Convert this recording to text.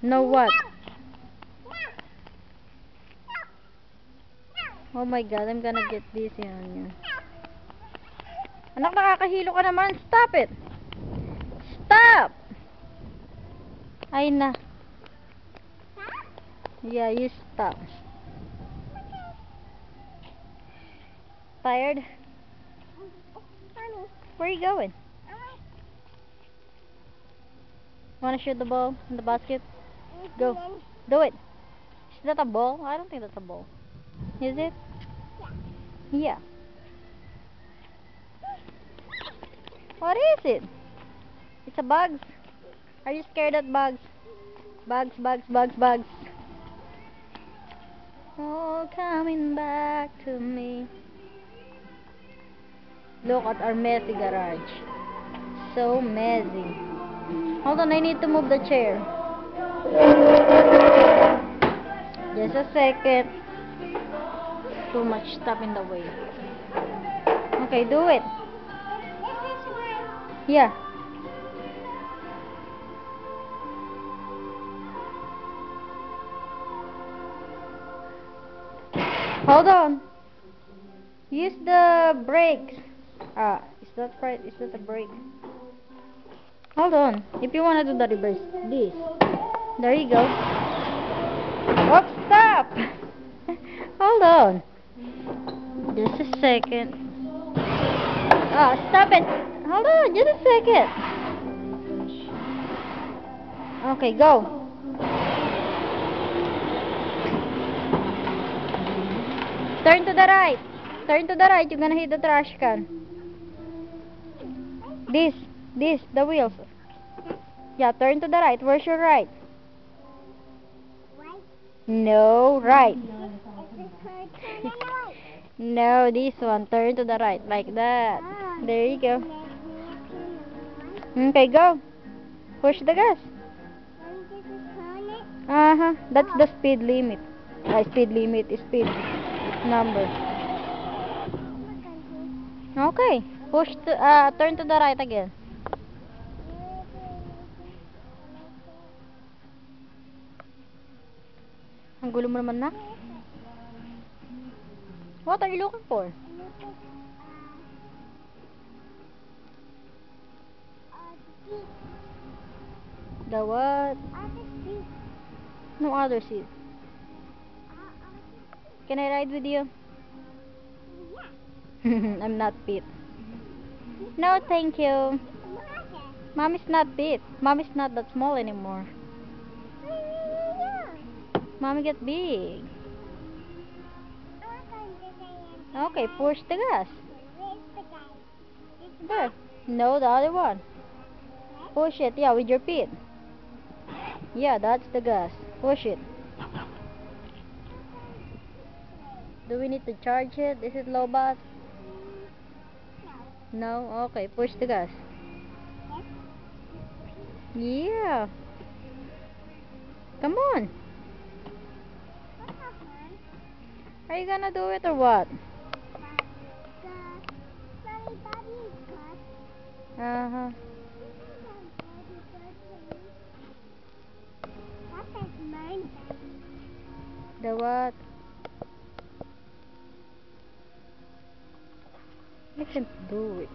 No what? Oh my god, I'm gonna get busy on you. Anak, nakakahilo ka naman. Stop it. Stop! Ay na. Yeah, you stop. Tired? Where are you going? Wanna shoot the ball in the basket? Go. Do it. Is that a ball? I don't think that's a ball. Is it? Yeah. What is it? It's a bugs. Are you scared of bugs? Bugs, bugs, bugs, bugs. Oh, coming back to me. Look at our messy garage. So messy. Hold on, I need to move the chair. Just a second. Too much stuff in the way. Okay, do it. Yeah. Hold on. Use the brakes. Is that right? Is that a brake? Hold on. If you want to do the reverse, this. There you go. Oh, stop! Hold on. Just a second. Stop it. Hold on, just a second. Okay, go. Turn to the right. Turn to the right. You're gonna hit the trash can. This, the wheels. Yeah, turn to the right. Where's your right? Right? No, right. No, this one. Turn to the right. Like that. There you go. Okay, go. Push the gas. That's the speed limit. Speed limit is speed number. Okay. Turn to the right again. Ang gulo mo naman, nak. What are you looking for? The what? No other seat. Can I ride with you? I'm not fit. No, thank you. Mom is not fit. Mom is not that small anymore. Mommy get big. Okay, push the gas. There. No, the other one. Push it, yeah, with your feet. Yeah, that's the gas. Push it. Do we need to charge it? Is it low bat? No? Okay, push the gas. Yeah. Come on. Are you gonna do it or what? Uh-huh. The what? I can do it.